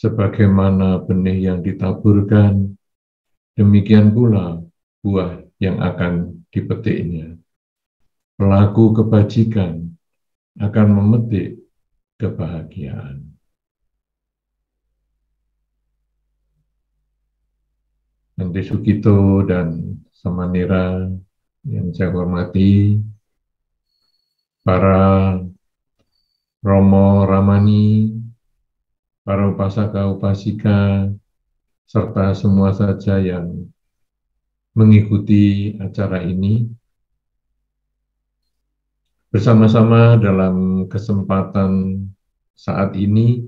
Sebagaimana benih yang ditaburkan, demikian pula buah yang akan dipetiknya. Pelaku kebajikan akan memetik kebahagiaan. Menteri Sugito dan Samanira yang saya hormati, para Romo Ramani, para upasaka-upasika, serta semua saja yang mengikuti acara ini. Bersama-sama dalam kesempatan saat ini,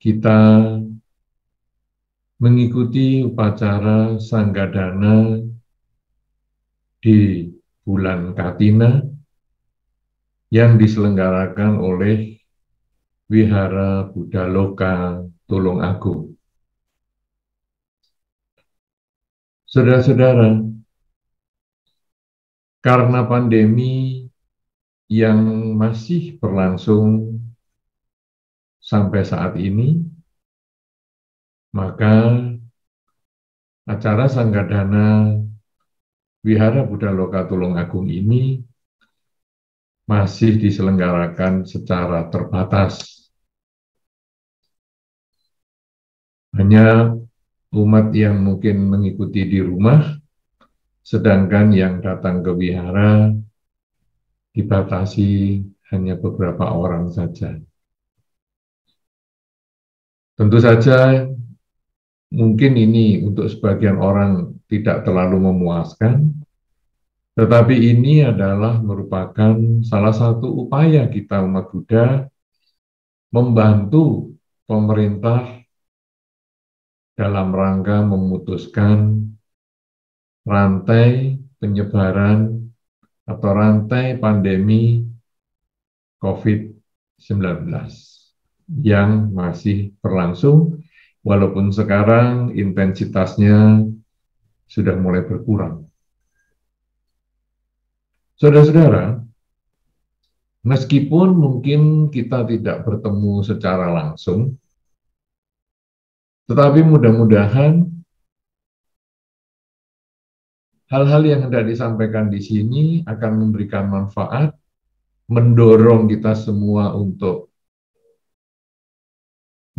kita mengikuti upacara Sanggadana di bulan Katina yang diselenggarakan oleh Wihara Buddha Loka Tulungagung. Saudara-saudara, karena pandemi yang masih berlangsung sampai saat ini, maka acara Sanggadana Wihara Buddha Loka Tulungagung ini masih diselenggarakan secara terbatas. Hanya umat yang mungkin mengikuti di rumah, sedangkan yang datang ke wihara dibatasi hanya beberapa orang saja. Tentu saja mungkin ini untuk sebagian orang tidak terlalu memuaskan, tetapi ini adalah merupakan salah satu upaya kita umat Buddha membantu pemerintah dalam rangka memutuskan rantai penyebaran atau rantai pandemi COVID-19 yang masih berlangsung, walaupun sekarang intensitasnya sudah mulai berkurang. Saudara-saudara, meskipun mungkin kita tidak bertemu secara langsung, tetapi mudah-mudahan hal-hal yang hendak disampaikan di sini akan memberikan manfaat, mendorong kita semua untuk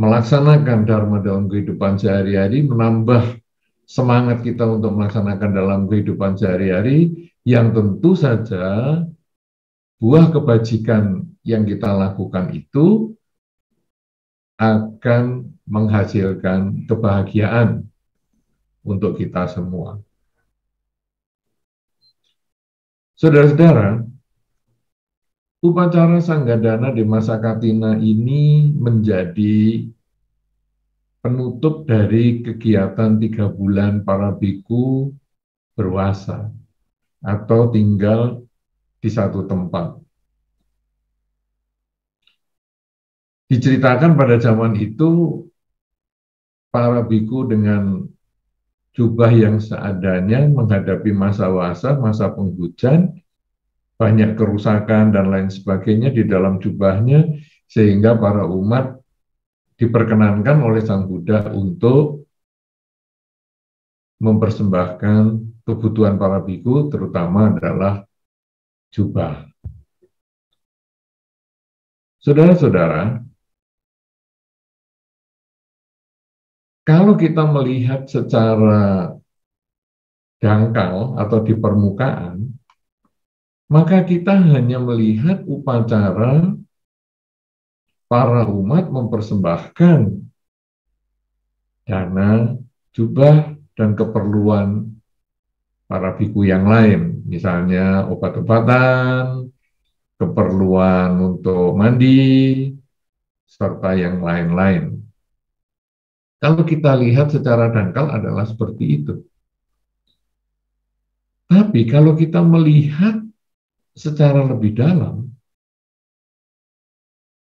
melaksanakan dharma dalam kehidupan sehari-hari, menambah semangat kita untuk melaksanakan dalam kehidupan sehari-hari, yang tentu saja buah kebajikan yang kita lakukan itu akan menghasilkan kebahagiaan untuk kita semua. Saudara-saudara, upacara Sanggadana di masa Katina ini menjadi penutup dari kegiatan 3 bulan para biku berwasa atau tinggal di satu tempat. Diceritakan pada zaman itu, para biku dengan jubah yang seadanya menghadapi masa wasa, masa penghujan, banyak kerusakan dan lain sebagainya di dalam jubahnya, sehingga para umat diperkenankan oleh Sang Buddha untuk mempersembahkan kebutuhan para biku, terutama adalah jubah. Saudara-saudara, kalau kita melihat secara dangkal atau di permukaan, maka kita hanya melihat upacara para umat mempersembahkan dana, jubah, dan keperluan para biku yang lain, misalnya obat-obatan, keperluan untuk mandi, serta yang lain-lain. Kalau kita lihat secara dangkal adalah seperti itu. Tapi kalau kita melihat secara lebih dalam,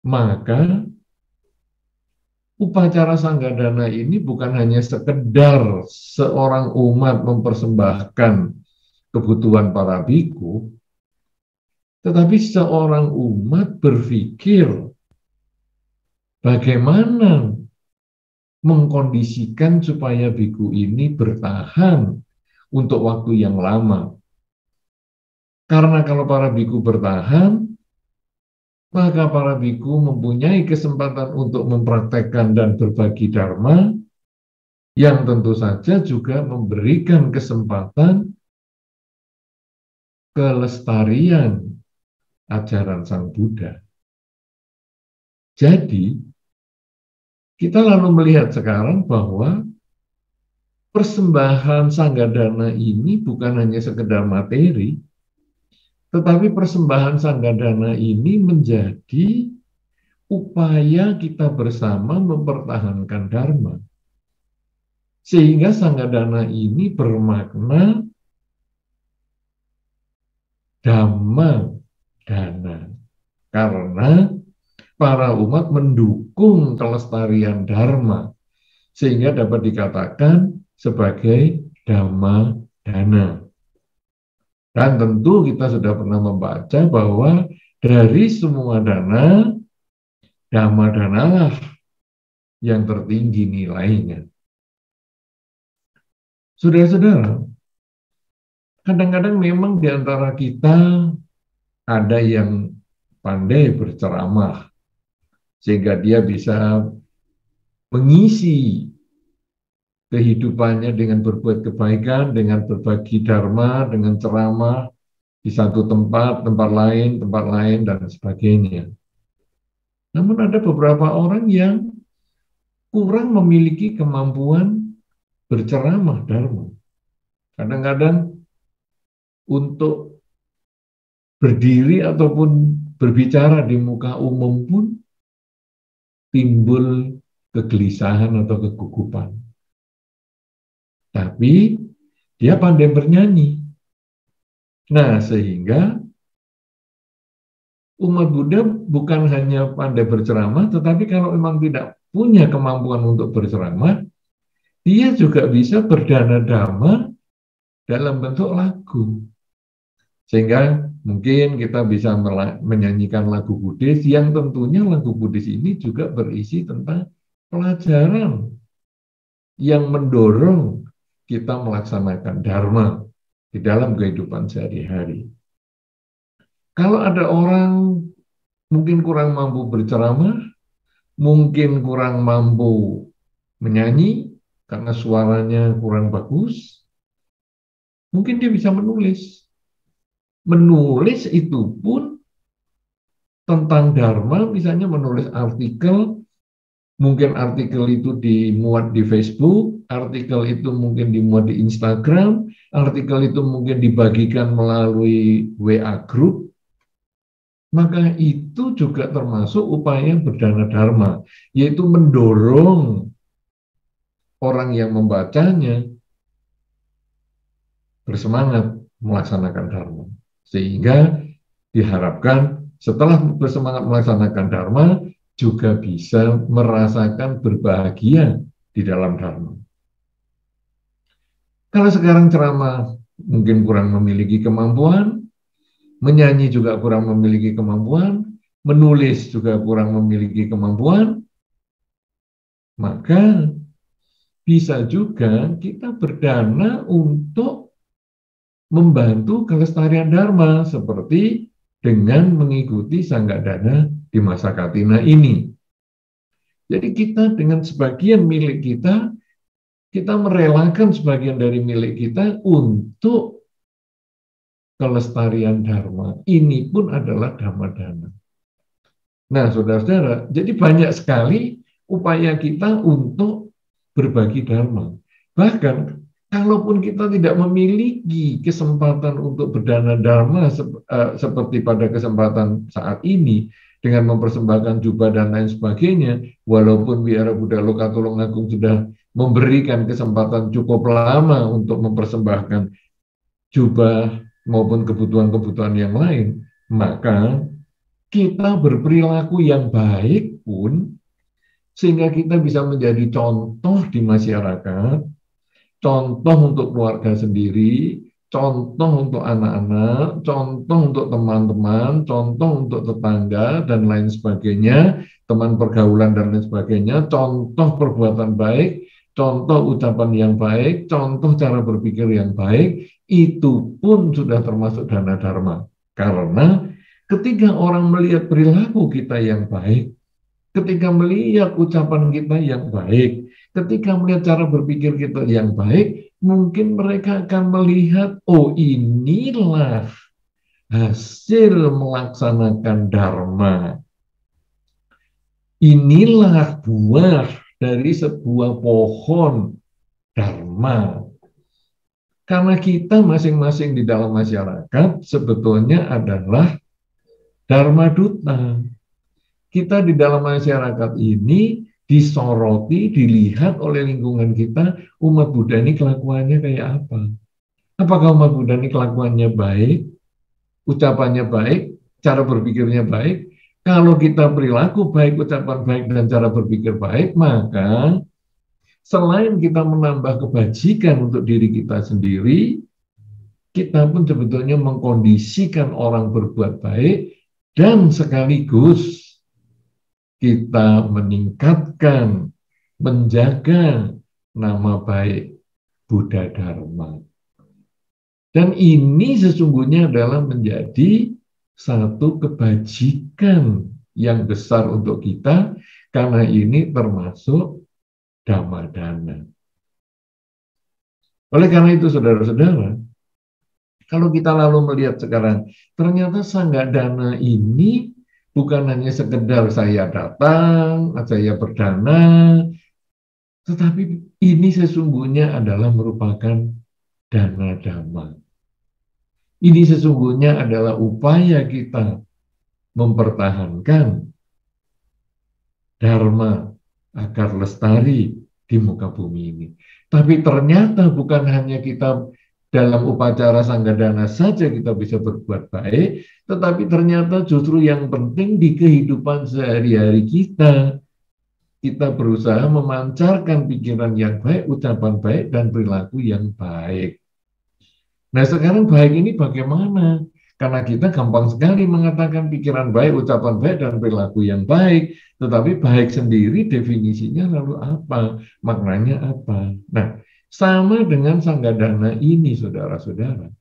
maka upacara Sanggadana ini bukan hanya sekedar seorang umat mempersembahkan kebutuhan para biku, tetapi seorang umat berpikir bagaimana mengkondisikan supaya biku ini bertahan untuk waktu yang lama. Karena kalau para biku bertahan, maka para biku mempunyai kesempatan untuk mempraktekkan dan berbagi dharma, yang tentu saja juga memberikan kesempatan kelestarian ajaran Sang Buddha. Jadi, kita lalu melihat sekarang bahwa persembahan Sanggadana ini bukan hanya sekedar materi, tetapi persembahan Sanggadana ini menjadi upaya kita bersama mempertahankan Dharma. Sehingga Sanggadana ini bermakna Dhamma Dana. Karena para umat mendukung kelestarian Dharma. Sehingga dapat dikatakan sebagai Dhamma Dana. Dan tentu kita sudah pernah membaca bahwa dari semua dana, Dhamma Dana lah yang tertinggi nilainya. Saudara-saudara, kadang-kadang memang di antara kita ada yang pandai berceramah, sehingga dia bisa mengisi kehidupannya dengan berbuat kebaikan, dengan berbagi dharma, dengan ceramah di satu tempat, tempat lain, dan sebagainya. Namun ada beberapa orang yang kurang memiliki kemampuan berceramah dharma. Kadang-kadang untuk berdiri ataupun berbicara di muka umum pun timbul kegelisahan atau kegugupan. Tapi dia pandai bernyanyi. Nah, sehingga umat Buddha bukan hanya pandai berceramah, tetapi kalau memang tidak punya kemampuan untuk berceramah, dia juga bisa berdana dhamma dalam bentuk lagu. Sehingga mungkin kita bisa menyanyikan lagu Buddhis yang tentunya lagu Buddhis ini juga berisi tentang pelajaran yang mendorong kita melaksanakan dharma di dalam kehidupan sehari-hari. Kalau ada orang mungkin kurang mampu berceramah, mungkin kurang mampu menyanyi karena suaranya kurang bagus, mungkin dia bisa menulis. Menulis itu pun tentang dharma, misalnya menulis artikel, mungkin artikel itu dimuat di Facebook, artikel itu mungkin dimuat di Instagram, artikel itu mungkin dibagikan melalui WA group, maka itu juga termasuk upaya berdana dharma, yaitu mendorong orang yang membacanya bersemangat melaksanakan dharma. Sehingga diharapkan setelah bersemangat melaksanakan dharma, juga bisa merasakan berbahagia di dalam dharma. Kalau sekarang ceramah mungkin kurang memiliki kemampuan, menyanyi juga kurang memiliki kemampuan, menulis juga kurang memiliki kemampuan, maka bisa juga kita berdana untuk membantu kelestarian dharma seperti dengan mengikuti Sanggadana di masa Katina ini. Jadi kita dengan sebagian milik kita merelakan sebagian dari milik kita untuk kelestarian dharma. Ini pun adalah dhamma dana. Nah, saudara-saudara, jadi banyak sekali upaya kita untuk berbagi dharma. Bahkan, kalaupun kita tidak memiliki kesempatan untuk berdana dharma seperti pada kesempatan saat ini, dengan mempersembahkan jubah dan lain sebagainya, walaupun Wihara Buddha Lokatulungagung sudah memberikan kesempatan cukup lama untuk mempersembahkan jubah maupun kebutuhan-kebutuhan yang lain, maka kita berperilaku yang baik pun, sehingga kita bisa menjadi contoh di masyarakat, contoh untuk keluarga sendiri, contoh untuk anak-anak, contoh untuk teman-teman, contoh untuk tetangga, dan lain sebagainya, teman pergaulan dan lain sebagainya, contoh perbuatan baik, contoh ucapan yang baik, contoh cara berpikir yang baik, itu pun sudah termasuk dana dharma. Karena ketika orang melihat perilaku kita yang baik, ketika melihat ucapan kita yang baik, ketika melihat cara berpikir kita yang baik, mungkin mereka akan melihat, oh inilah hasil melaksanakan dharma. Inilah buah dari sebuah pohon dharma. Karena kita masing-masing di dalam masyarakat sebetulnya adalah dharma duta. Kita di dalam masyarakat ini disoroti, dilihat oleh lingkungan kita, umat Buddha ini kelakuannya kayak apa? Apakah umat Buddha ini kelakuannya baik, ucapannya baik, cara berpikirnya baik? Kalau kita perilaku baik, ucapan baik, dan cara berpikir baik, maka selain kita menambah kebajikan untuk diri kita sendiri, kita pun sebetulnya mengkondisikan orang berbuat baik, dan sekaligus kita meningkatkan, menjaga nama baik Buddha Dharma. Dan ini sesungguhnya adalah menjadi satu kebajikan yang besar untuk kita, karena ini termasuk Dhamma Dana. Oleh karena itu, saudara-saudara, kalau kita lalu melihat sekarang, ternyata Sangga Dana ini bukan hanya sekedar saya datang, saya berdana, tetapi ini sesungguhnya adalah merupakan dana dhamma. Ini sesungguhnya adalah upaya kita mempertahankan dharma agar lestari di muka bumi ini. Tapi ternyata bukan hanya kita dalam upacara Sanggadana saja kita bisa berbuat baik, tetapi ternyata justru yang penting di kehidupan sehari-hari kita berusaha memancarkan pikiran yang baik, ucapan baik, dan perilaku yang baik. Nah sekarang baik ini bagaimana? Karena kita gampang sekali mengatakan pikiran baik, ucapan baik, dan perilaku yang baik. Tetapi baik sendiri definisinya lalu apa? Maknanya apa? Nah, sama dengan Sanggadana ini, saudara-saudara.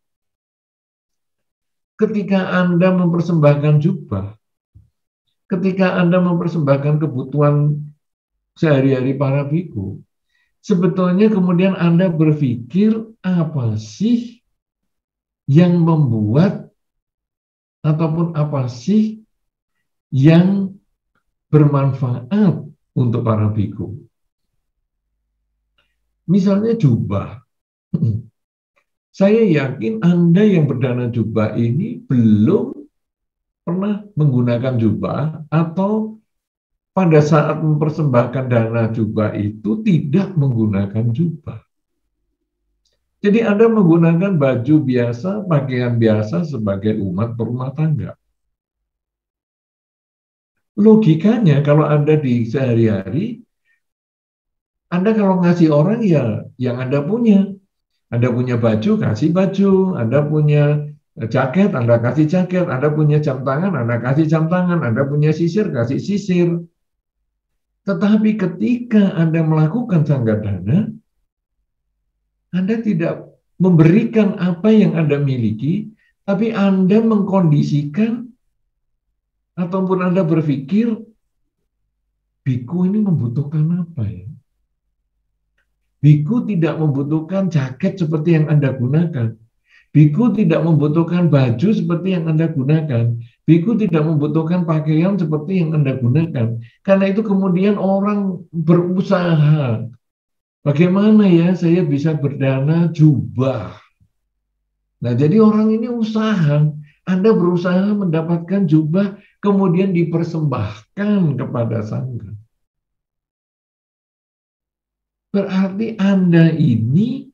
Ketika Anda mempersembahkan jubah, ketika Anda mempersembahkan kebutuhan sehari-hari para biku, sebetulnya kemudian Anda berpikir apa sih yang membuat ataupun apa sih yang bermanfaat untuk para biku. Misalnya jubah. Saya yakin Anda yang berdana jubah ini belum pernah menggunakan jubah, atau pada saat mempersembahkan dana jubah itu tidak menggunakan jubah. Jadi Anda menggunakan baju biasa, pakaian biasa sebagai umat berumah tangga. Logikanya kalau Anda di sehari-hari, Anda kalau ngasih orang ya yang Anda punya. Anda punya baju, kasih baju. Anda punya jaket, Anda kasih jaket. Anda punya jam tangan, Anda kasih jam tangan. Anda punya sisir, kasih sisir. Tetapi ketika Anda melakukan Sanggadana, Anda tidak memberikan apa yang Anda miliki, tapi Anda mengkondisikan ataupun Anda berpikir, biku ini membutuhkan apa ya? Biku tidak membutuhkan jaket seperti yang Anda gunakan. Biku tidak membutuhkan baju seperti yang Anda gunakan. Biku tidak membutuhkan pakaian seperti yang Anda gunakan. Karena itu kemudian orang berusaha. Bagaimana ya saya bisa berdana jubah? Nah, jadi orang ini usaha. Anda berusaha mendapatkan jubah, kemudian dipersembahkan kepada sangga. Berarti Anda ini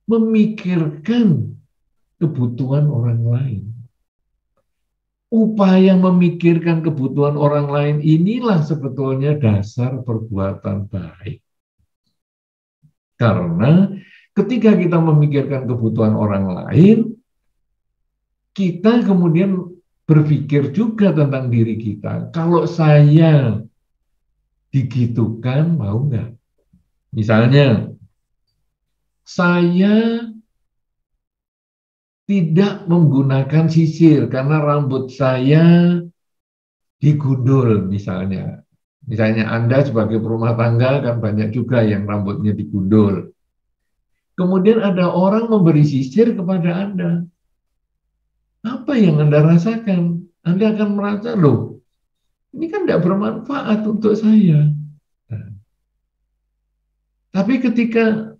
memikirkan kebutuhan orang lain. Upaya memikirkan kebutuhan orang lain inilah sebetulnya dasar perbuatan baik. Karena ketika kita memikirkan kebutuhan orang lain, kita kemudian berpikir juga tentang diri kita. Kalau saya digitukan, mau nggak? Misalnya, saya tidak menggunakan sisir karena rambut saya digundul misalnya. Misalnya Anda sebagai perumah tangga kan banyak juga yang rambutnya digundul. Kemudian ada orang memberi sisir kepada Anda. Apa yang Anda rasakan? Anda akan merasa, loh, ini kan tidak bermanfaat untuk saya. Tapi ketika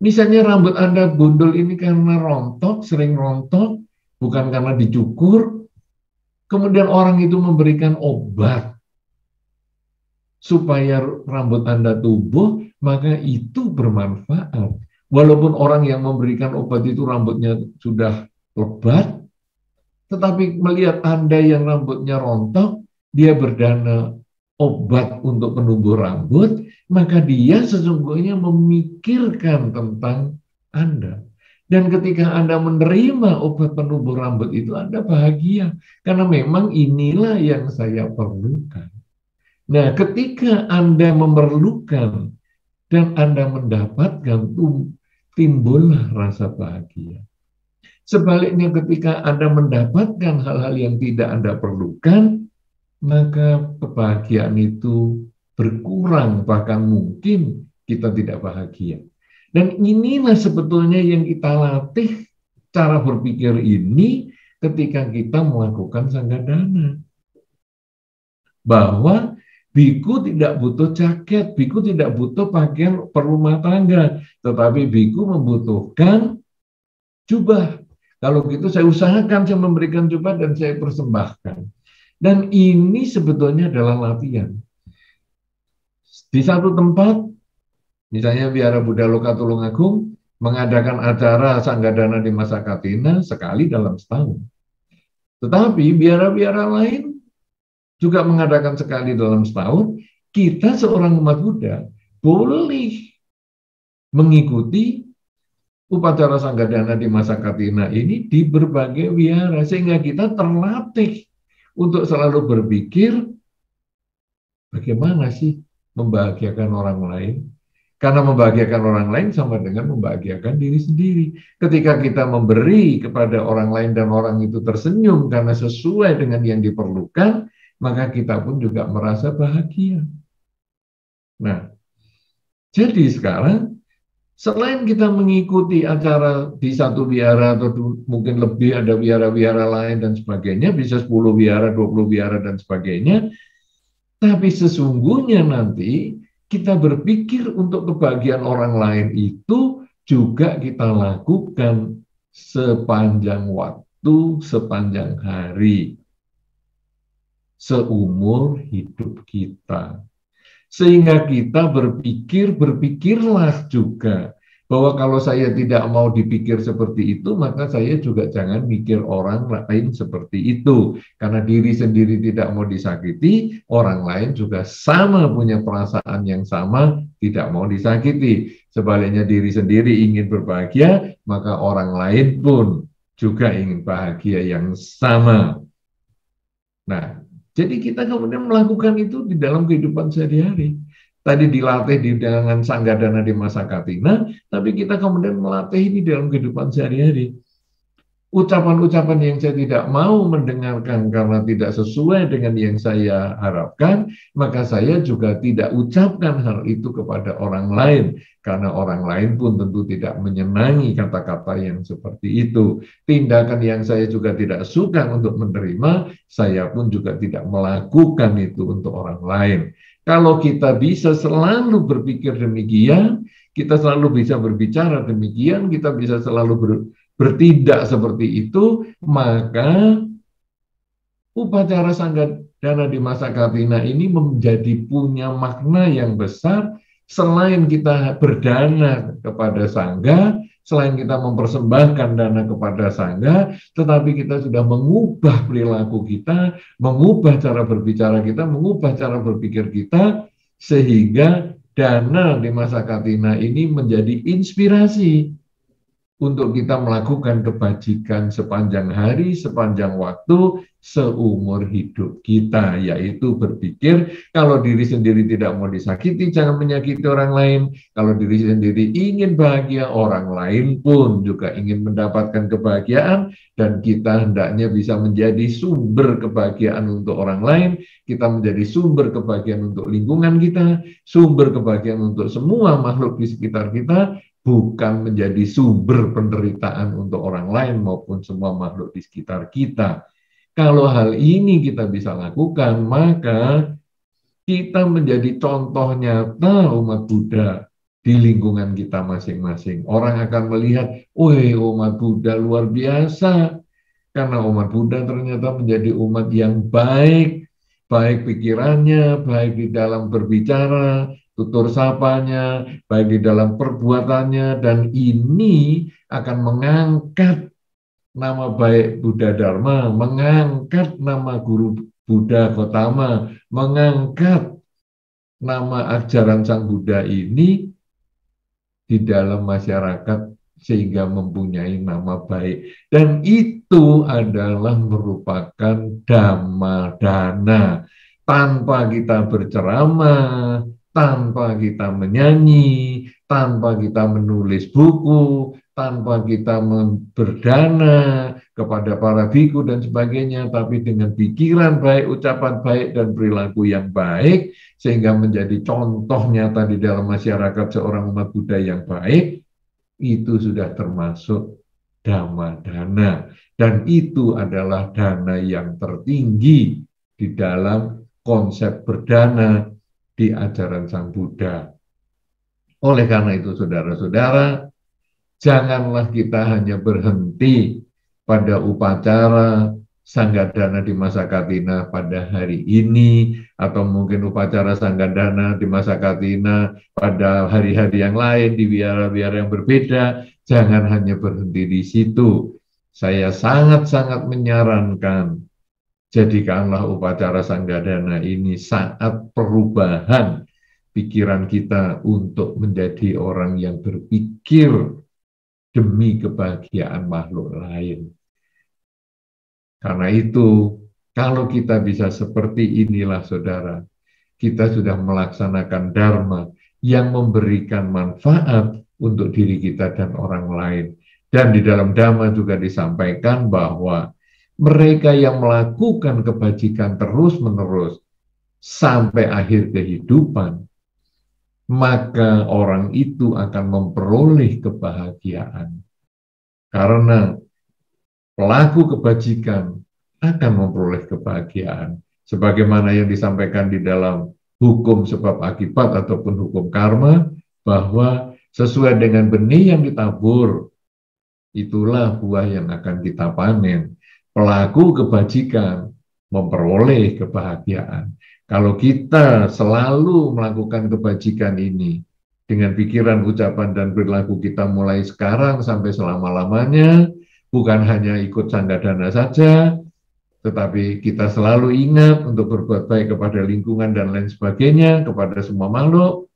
misalnya rambut Anda gundul ini karena rontok, sering rontok, bukan karena dicukur, kemudian orang itu memberikan obat supaya rambut Anda tumbuh, maka itu bermanfaat. Walaupun orang yang memberikan obat itu rambutnya sudah lebat, tetapi melihat Anda yang rambutnya rontok, dia berdana obat untuk penumbuh rambut, maka dia sesungguhnya memikirkan tentang Anda. Dan ketika Anda menerima obat penumbuh rambut itu, Anda bahagia. Karena memang inilah yang saya perlukan. Nah, ketika Anda memerlukan dan Anda mendapatkan, timbullah rasa bahagia. Sebaliknya ketika Anda mendapatkan hal-hal yang tidak Anda perlukan, maka kebahagiaan itu berkurang, bahkan mungkin kita tidak bahagia. Dan inilah sebetulnya yang kita latih cara berpikir ini ketika kita melakukan sanggadana. Bahwa biku tidak butuh jaket, biku tidak butuh pakaian perumah tangga, tetapi biku membutuhkan jubah. Kalau gitu saya usahakan saya memberikan jubah dan saya persembahkan. Dan ini sebetulnya adalah latihan. Di satu tempat, misalnya Wihara Buddha Loka Tulungagung mengadakan acara sanggadana di masa Katina sekali dalam setahun. Tetapi wihara-wihara lain juga mengadakan sekali dalam setahun. Kita seorang umat Buddha boleh mengikuti upacara sanggadana di masa Katina ini di berbagai wihara, sehingga kita terlatih untuk selalu berpikir bagaimana sih membahagiakan orang lain. Karena membahagiakan orang lain sama dengan membahagiakan diri sendiri. Ketika kita memberi kepada orang lain dan orang itu tersenyum karena sesuai dengan yang diperlukan, maka kita pun juga merasa bahagia. Nah, jadi sekarang selain kita mengikuti acara di satu wihara atau mungkin lebih ada wihara-wihara lain dan sebagainya, bisa 10 wihara, 20 wihara dan sebagainya, tapi sesungguhnya nanti kita berpikir untuk kebahagiaan orang lain itu juga kita lakukan sepanjang waktu, sepanjang hari, seumur hidup kita. Sehingga kita berpikirlah juga bahwa kalau saya tidak mau dipikir seperti itu, maka saya juga jangan mikir orang lain seperti itu. Karena diri sendiri tidak mau disakiti, orang lain juga sama punya perasaan yang sama, tidak mau disakiti. Sebaliknya diri sendiri ingin berbahagia, maka orang lain pun juga ingin bahagia yang sama. Nah, jadi kita kemudian melakukan itu di dalam kehidupan sehari-hari. Tadi dilatih di dengan sanggadana di masa Katina, tapi kita kemudian melatih ini dalam kehidupan sehari-hari. Ucapan-ucapan yang saya tidak mau mendengarkan karena tidak sesuai dengan yang saya harapkan, maka saya juga tidak ucapkan hal itu kepada orang lain, karena orang lain pun tentu tidak menyenangi kata-kata yang seperti itu. Tindakan yang saya juga tidak suka untuk menerima, saya pun juga tidak melakukan itu untuk orang lain. Kalau kita bisa selalu berpikir demikian, kita selalu bisa berbicara demikian, kita bisa selalu bertindak seperti itu, maka upacara sanggadana di masa Katina ini menjadi punya makna yang besar. Selain kita berdana kepada sangga, selain kita mempersembahkan dana kepada sangga, tetapi kita sudah mengubah perilaku kita, mengubah cara berbicara kita, mengubah cara berpikir kita, sehingga dana di masa Katina ini menjadi inspirasi untuk kita melakukan kebajikan sepanjang hari, sepanjang waktu, seumur hidup kita, yaitu berpikir kalau diri sendiri tidak mau disakiti, jangan menyakiti orang lain. Kalau diri sendiri ingin bahagia, orang lain pun juga ingin mendapatkan kebahagiaan, dan kita hendaknya bisa menjadi sumber kebahagiaan untuk orang lain, kita menjadi sumber kebahagiaan untuk lingkungan kita, sumber kebahagiaan untuk semua makhluk di sekitar kita, bukan menjadi sumber penderitaan untuk orang lain maupun semua makhluk di sekitar kita. Kalau hal ini kita bisa lakukan, maka kita menjadi contoh nyata umat Buddha di lingkungan kita masing-masing. Orang akan melihat, wih, umat Buddha luar biasa, karena umat Buddha ternyata menjadi umat yang baik, baik pikirannya, baik di dalam berbicara, tutur sapanya, baik di dalam perbuatannya, dan ini akan mengangkat nama baik Buddha Dharma, mengangkat nama guru Buddha Gotama, mengangkat nama ajaran Sang Buddha ini di dalam masyarakat sehingga mempunyai nama baik. Dan itu adalah merupakan dhamma dana. Tanpa kita berceramah, tanpa kita menyanyi, tanpa kita menulis buku, tanpa kita berdana kepada para biku dan sebagainya, tapi dengan pikiran baik, ucapan baik, dan perilaku yang baik, sehingga menjadi contoh nyata di dalam masyarakat seorang umat Buddha yang baik, itu sudah termasuk dhamma dana. Dan itu adalah dana yang tertinggi di dalam konsep berdana di ajaran Sang Buddha. Oleh karena itu, saudara-saudara, janganlah kita hanya berhenti pada upacara Sanggadana di masa Katina pada hari ini, atau mungkin upacara Sanggadana di masa Katina pada hari-hari yang lain, di wihara-wihara yang berbeda. Jangan hanya berhenti di situ. Saya sangat-sangat menyarankan, jadikanlah upacara Sanggadana ini saat perubahan pikiran kita untuk menjadi orang yang berpikir demi kebahagiaan makhluk lain. Karena itu, kalau kita bisa seperti inilah, saudara, kita sudah melaksanakan dharma yang memberikan manfaat untuk diri kita dan orang lain. Dan di dalam dhamma juga disampaikan bahwa mereka yang melakukan kebajikan terus-menerus sampai akhir kehidupan, maka orang itu akan memperoleh kebahagiaan. Karena pelaku kebajikan akan memperoleh kebahagiaan. Sebagaimana yang disampaikan di dalam hukum sebab akibat ataupun hukum karma, bahwa sesuai dengan benih yang ditabur, itulah buah yang akan kita panen. Pelaku kebajikan memperoleh kebahagiaan. Kalau kita selalu melakukan kebajikan ini dengan pikiran, ucapan, dan perilaku kita mulai sekarang sampai selama-lamanya, bukan hanya ikut Sanggadana saja, tetapi kita selalu ingat untuk berbuat baik kepada lingkungan dan lain sebagainya, kepada semua makhluk,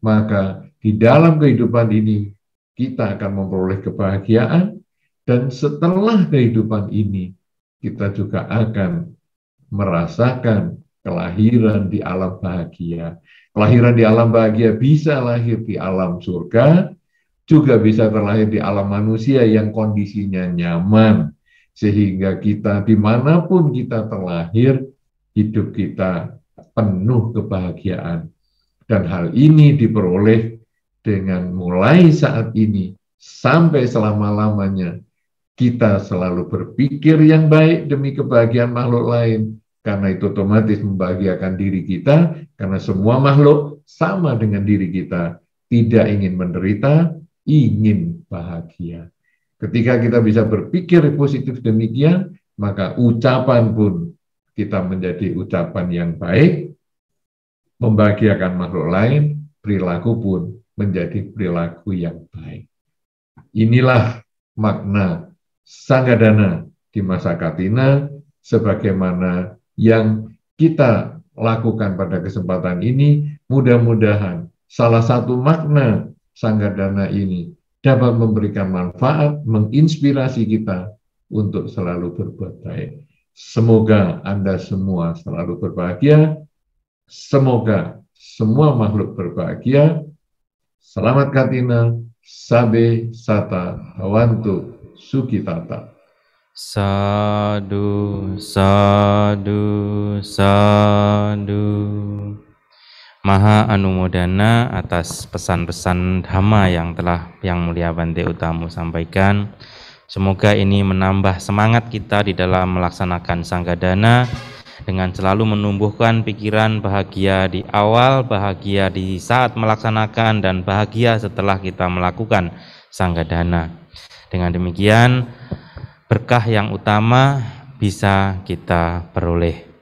maka di dalam kehidupan ini kita akan memperoleh kebahagiaan, dan setelah kehidupan ini kita juga akan merasakan kelahiran di alam bahagia. Kelahiran di alam bahagia bisa lahir di alam surga, juga bisa terlahir di alam manusia yang kondisinya nyaman, sehingga kita dimanapun kita terlahir, hidup kita penuh kebahagiaan. Dan hal ini diperoleh dengan mulai saat ini sampai selama-lamanya kita selalu berpikir yang baik demi kebahagiaan makhluk lain, karena itu otomatis membahagiakan diri kita, karena semua makhluk sama dengan diri kita, tidak ingin menderita, ingin bahagia. Ketika kita bisa berpikir positif demikian, maka ucapan pun kita menjadi ucapan yang baik, membahagiakan makhluk lain, perilaku pun menjadi perilaku yang baik. Inilah makna Sanggadana di masa Katina, sebagaimana yang kita lakukan pada kesempatan ini. Mudah-mudahan salah satu makna Sanggadana ini dapat memberikan manfaat, menginspirasi kita untuk selalu berbuat baik. Semoga Anda semua selalu berbahagia. Semoga semua makhluk berbahagia. Selamat Katina, Sabe Sata Hawantu Sukitata. Sadu, sadu, sadu. Maha anumodana atas pesan-pesan Dhamma yang telah Yang Mulia Bante Uttamu sampaikan. Semoga ini menambah semangat kita di dalam melaksanakan Sanggadana dengan selalu menumbuhkan pikiran bahagia di awal, bahagia di saat melaksanakan, dan bahagia setelah kita melakukan Sanggadana. Dengan demikian, berkah yang utama bisa kita peroleh.